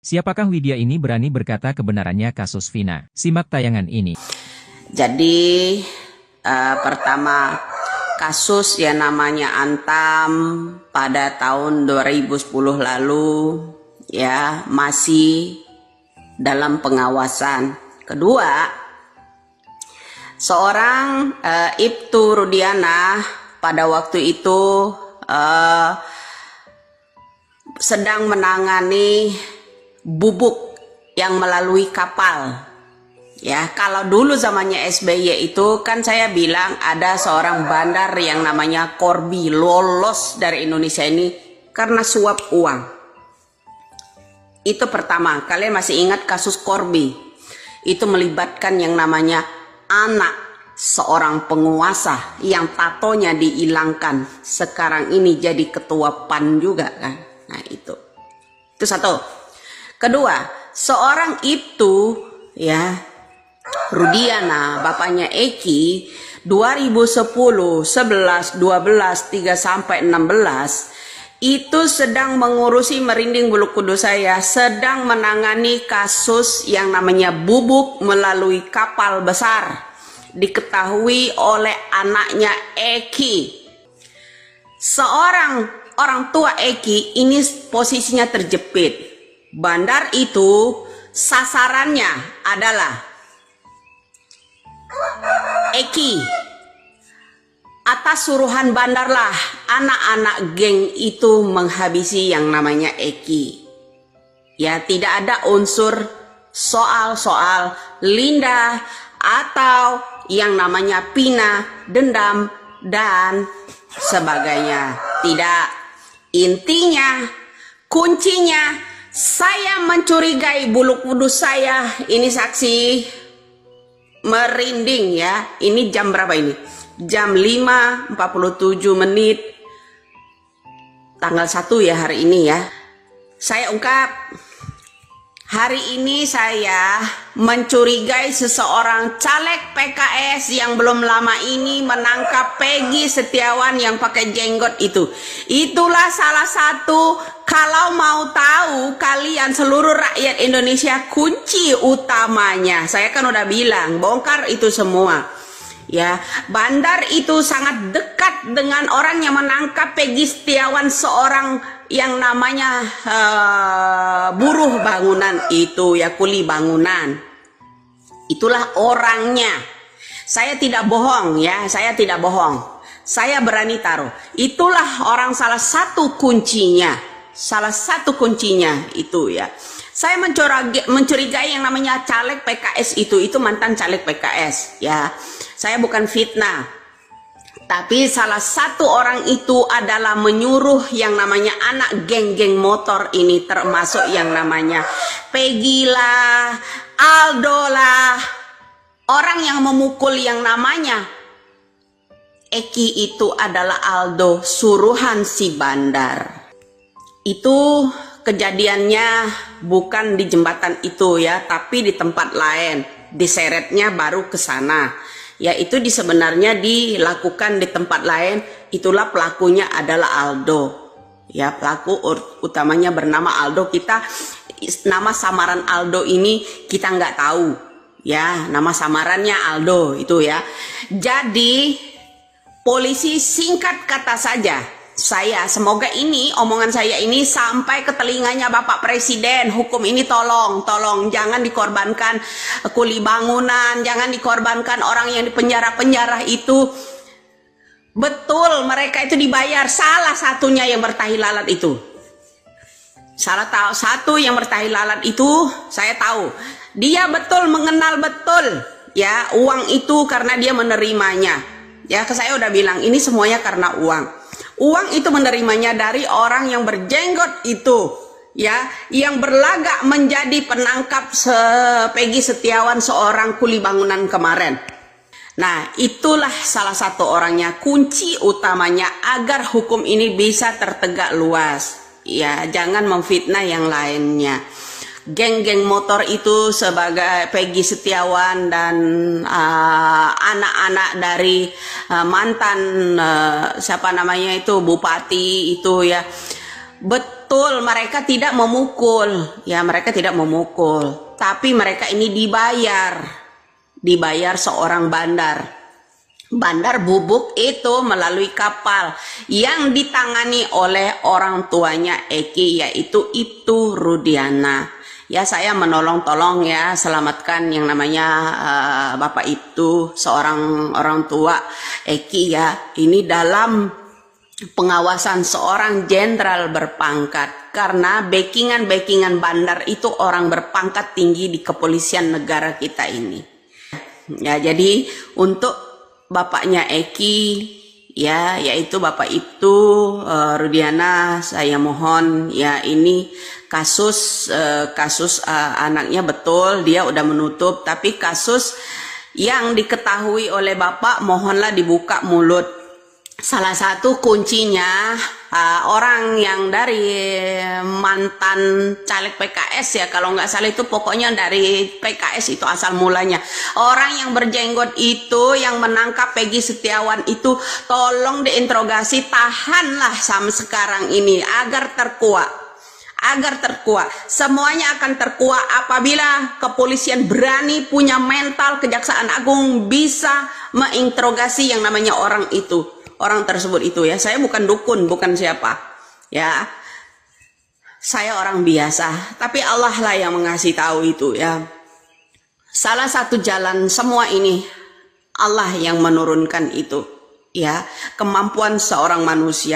Siapakah Widya ini berani berkata kebenarannya kasus Vina? Simak tayangan ini. Jadi pertama kasus yang namanya Antam pada tahun 2010 lalu ya masih dalam pengawasan. Kedua, seorang Ibtu Rudiana pada waktu itu sedang menangani bubuk yang melalui kapal. Ya, kalau dulu zamannya SBY itu kan saya bilang ada seorang bandar yang namanya Corby lolos dari Indonesia ini karena suap uang. Itu pertama, kalian masih ingat kasus Corby? Itu melibatkan yang namanya anak seorang penguasa yang tatonya dihilangkan. Sekarang ini jadi ketua PAN juga kan. Nah itu satu. Kedua, seorang itu ya Rudiana, bapaknya Eki, 2010, 11, 12, 3 sampai 16 itu sedang mengurusi merinding bulu kudus saya, sedang menangani kasus yang namanya bubuk melalui kapal besar. Diketahui oleh anaknya Eki. Seorang orang tua Eki ini posisinya terjepit. Bandar itu sasarannya adalah Eki. Atas suruhan bandar lah anak-anak geng itu menghabisi yang namanya Eki. Ya, tidak ada unsur soal-soal Linda atau yang namanya Pina, dendam dan sebagainya. Tidak. Intinya, kuncinya saya mencurigai bulu kudus saya. Ini saksi merinding ya. Ini jam berapa ini? Jam 5.47 menit tanggal 1 ya hari ini ya. Saya ungkap, hari ini saya mencurigai seseorang caleg PKS yang belum lama ini menangkap Peggy Setiawan yang pakai jenggot itu. Itulah salah satu, kalau mau tahu kalian seluruh rakyat Indonesia, kunci utamanya. Saya kan udah bilang, bongkar itu semua. Ya, bandar itu sangat dekat dengan orang yang menangkap Peggy Setiawan, seorang yang namanya buruh bangunan itu ya, kuli bangunan. Itulah orangnya. Saya tidak bohong ya, saya tidak bohong. Saya berani taruh. Itulah orang, salah satu kuncinya. Salah satu kuncinya itu ya. Saya mencurigai yang namanya caleg PKS itu mantan caleg PKS ya. Saya bukan fitnah. Tapi salah satu orang itu adalah menyuruh yang namanya anak geng-geng motor ini, termasuk yang namanya Peggy lah, Aldo lah, orang yang memukul yang namanya Eki itu adalah Aldo, suruhan si bandar. Itu kejadiannya bukan di jembatan itu ya, tapi di tempat lain. Diseretnya baru ke sana. Ya, itu sebenarnya dilakukan di tempat lain. Itulah pelakunya adalah Aldo. Ya, pelaku utamanya bernama Aldo. Kita nama samaran Aldo ini kita nggak tahu. Ya, nama samarannya Aldo itu ya. Jadi polisi singkat kata saja, saya semoga ini omongan saya ini sampai ke telinganya Bapak Presiden. Hukum ini tolong jangan dikorbankan kuli bangunan, jangan dikorbankan orang yang di penjara itu. Betul, mereka itu dibayar. Salah satunya yang bertahi lalat itu, satu yang bertahi lalat itu saya tahu. Dia betul mengenal betul ya uang itu karena dia menerimanya. Ya, ke saya udah bilang ini semuanya karena uang. Uang itu menerimanya dari orang yang berjenggot itu ya, yang berlagak menjadi penangkap Peggy Setiawan, seorang kuli bangunan kemarin. Nah, itulah salah satu orangnya, kunci utamanya agar hukum ini bisa tertegak luas. Ya, jangan memfitnah yang lainnya. Geng-geng motor itu sebagai Peggy Setiawan dan anak-anak dari mantan siapa namanya itu bupati itu ya, betul mereka tidak memukul, ya mereka tidak memukul, tapi mereka ini dibayar seorang bandar bubuk itu melalui kapal yang ditangani oleh orang tuanya Eki, yaitu Ibtu Rudiana. Ya, saya menolong-tolong ya, selamatkan yang namanya Bapak Ibtu, seorang orang tua Eki ya. Ini dalam pengawasan seorang jenderal berpangkat, karena backingan bandar itu orang berpangkat tinggi di kepolisian negara kita ini. Ya, jadi untuk bapaknya Eki ya, yaitu Bapak Ibtu Rudiana, saya mohon ya, ini kasus anaknya betul dia udah menutup, tapi kasus yang diketahui oleh Bapak mohonlah dibuka mulut. Salah satu kuncinya orang yang dari mantan caleg PKS ya, kalau nggak salah itu pokoknya dari PKS itu asal mulanya. Orang yang berjenggot itu yang menangkap Peggy Setiawan itu tolong diinterogasi, tahanlah sampai sekarang ini agar terkuat. Semuanya akan terkuat apabila kepolisian berani, punya mental, Kejaksaan Agung bisa menginterogasi yang namanya orang tersebut itu ya. Saya bukan dukun, bukan siapa ya, saya orang biasa, tapi Allah lah yang mengasih tahu itu ya. Salah satu jalan semua ini Allah yang menurunkan itu ya, kemampuan seorang manusia.